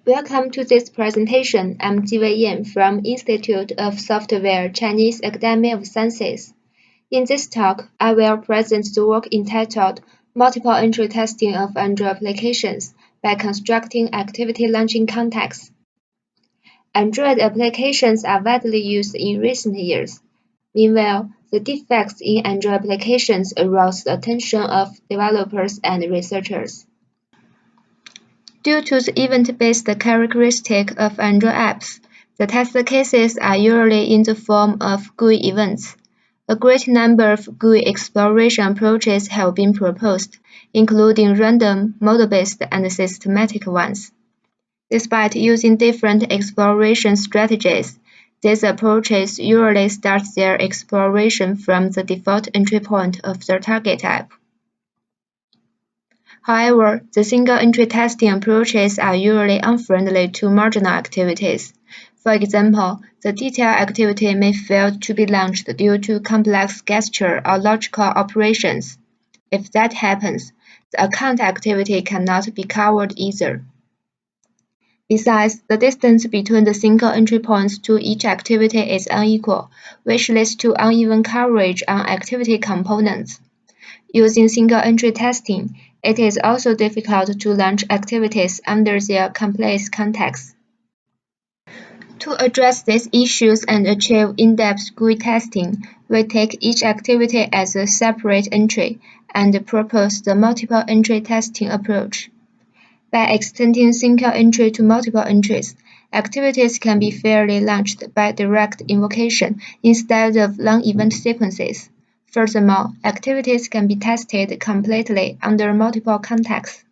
Welcome to this presentation. I'm Jiwei Yan from Institute of Software, Chinese Academy of Sciences. In this talk, I will present the work entitled Multiple Entry Testing of Android Applications by Constructing Activity Launching Contexts. Android applications are widely used in recent years. Meanwhile, the defects in Android applications aroused the attention of developers and researchers. Due to the event-based characteristic of Android apps, the test cases are usually in the form of GUI events. A great number of GUI exploration approaches have been proposed, including random, model-based, and systematic ones. Despite using different exploration strategies, these approaches usually start their exploration from the default entry point of the target app. However, the single-entry testing approaches are usually unfriendly to marginal activities. For example, the detail activity may fail to be launched due to complex gesture or logical operations. If that happens, the account activity cannot be covered either. Besides, the distance between the single entry points to each activity is unequal, which leads to uneven coverage on activity components. Using single-entry testing, it is also difficult to launch activities under their complete context. To address these issues and achieve in-depth GUI testing, we take each activity as a separate entry and propose the multiple entry testing approach. By extending single entry to multiple entries, activities can be fairly launched by direct invocation instead of long event sequences. Furthermore, activities can be tested completely under multiple contexts.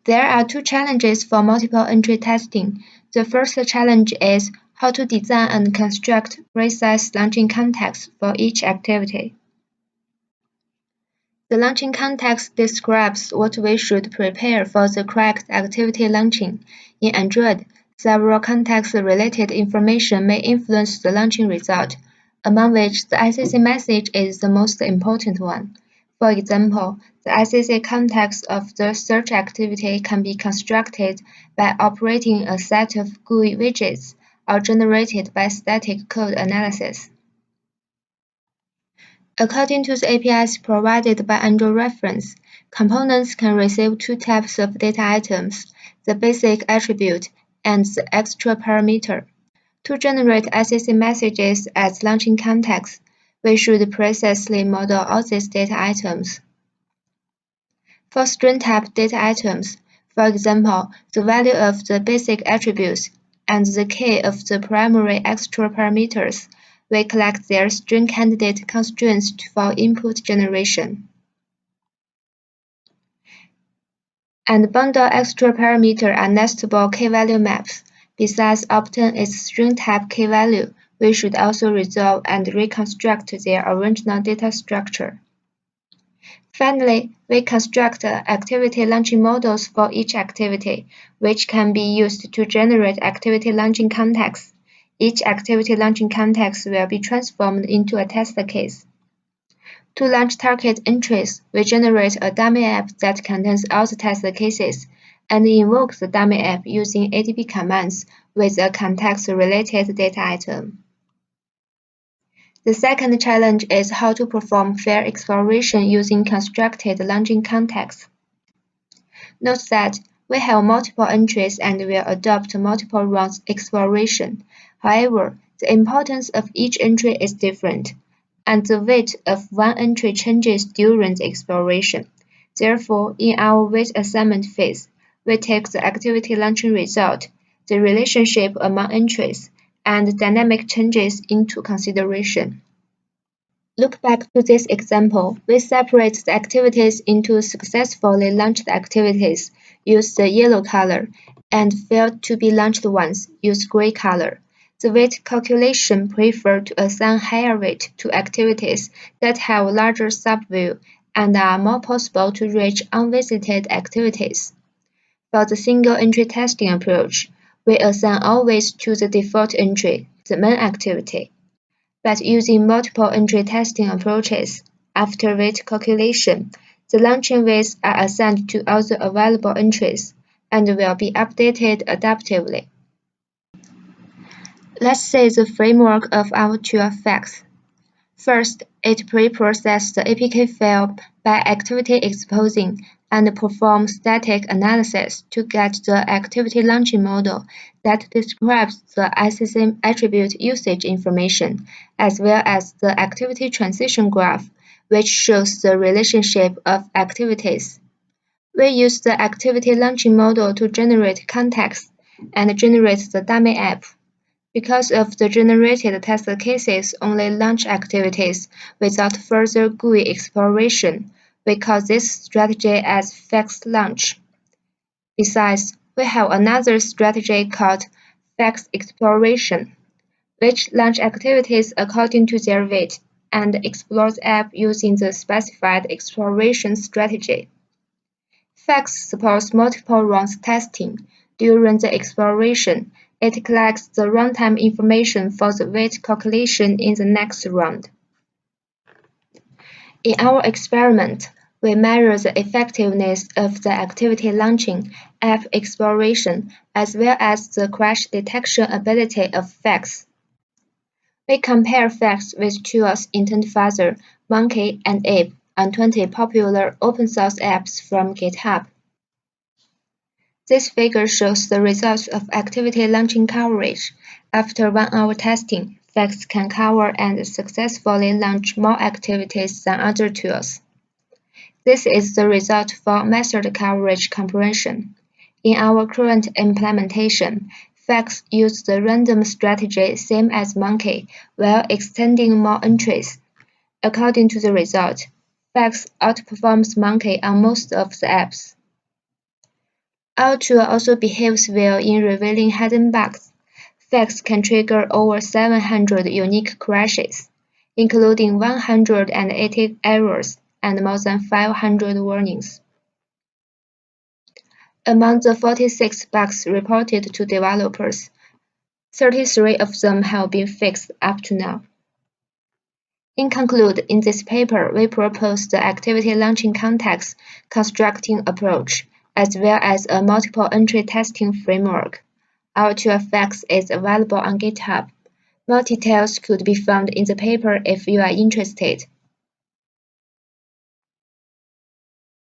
There are two challenges for multiple entry testing. The first challenge is how to design and construct precise launching contexts for each activity. The launching context describes what we should prepare for the correct activity launching. In Android, several context-related information may influence the launching result, among which the ICC message is the most important one. For example, the ICC context of the search activity can be constructed by operating a set of GUI widgets or generated by static code analysis. According to the APIs provided by Android Reference, components can receive two types of data items, the basic attribute and the extra parameter. To generate ICC messages as launching context, we should precisely model all these data items. For string-type data items, for example, the value of the basic attributes and the key of the primary extra parameters, we collect their string candidate constraints for input generation. And bundle extra parameter and nestable key-value maps. Besides obtain its string-type key-value, we should also resolve and reconstruct their original data structure. Finally, we construct activity launching models for each activity, which can be used to generate activity launching contexts. Each activity launching context will be transformed into a test case. To launch target entries, we generate a dummy app that contains all the test cases and invoke the dummy app using ADB commands with a context-related data item. The second challenge is how to perform fair exploration using constructed launching contexts. Note that we have multiple entries and will adopt multiple rounds exploration. However, the importance of each entry is different, and the weight of one entry changes during the exploration. Therefore, in our weight assignment phase, we take the activity launching result, the relationship among entries, and dynamic changes into consideration. Look back to this example. We separate the activities into successfully launched activities, use the yellow color, and failed to be launched ones, use gray color. The weight calculation prefers to assign higher weight to activities that have larger subview and are more possible to reach unvisited activities. For the single-entry testing approach, we assign all weights to the default entry, the main activity. But using multiple entry testing approaches, after weight calculation, the launching weights are assigned to all the available entries. and will be updated adaptively. Let's see the framework of our tool Facts. First, it pre-processes the APK file by activity exposing and performs static analysis to get the activity launching model that describes the ICC attribute usage information, as well as the activity transition graph, which shows the relationship of activities. We use the activity launching model to generate context and generate the dummy app. Because of the generated test cases only launch activities without further GUI exploration, we call this strategy as fixed launch. Besides, we have another strategy called fixed exploration, which launch activities according to their weight and explores app using the specified exploration strategy. Fax supports multiple runs testing. During the exploration, it collects the runtime information for the weight calculation in the next round. In our experiment, we measure the effectiveness of the activity launching, app exploration, as well as the crash detection ability of Fax. We compare Fax with tools IntentFuzzer, Monkey, and Ape on 20 popular open-source apps from GitHub. This figure shows the results of activity launching coverage. After 1 hour testing, Fax can cover and successfully launch more activities than other tools. This is the result for method coverage comprehension. In our current implementation, Fax uses the random strategy same as Monkey while extending more entries. According to the result, Fax outperforms Monkey on most of the apps. Our tool also behaves well in revealing hidden bugs. Fax can trigger over 700 unique crashes, including 180 errors and more than 500 warnings. Among the 46 bugs reported to developers, 33 of them have been fixed up to now. In conclude, in this paper, we propose the activity launching context constructing approach, as well as a multiple entry testing framework. Our tool Fax is available on GitHub. More details could be found in the paper if you are interested.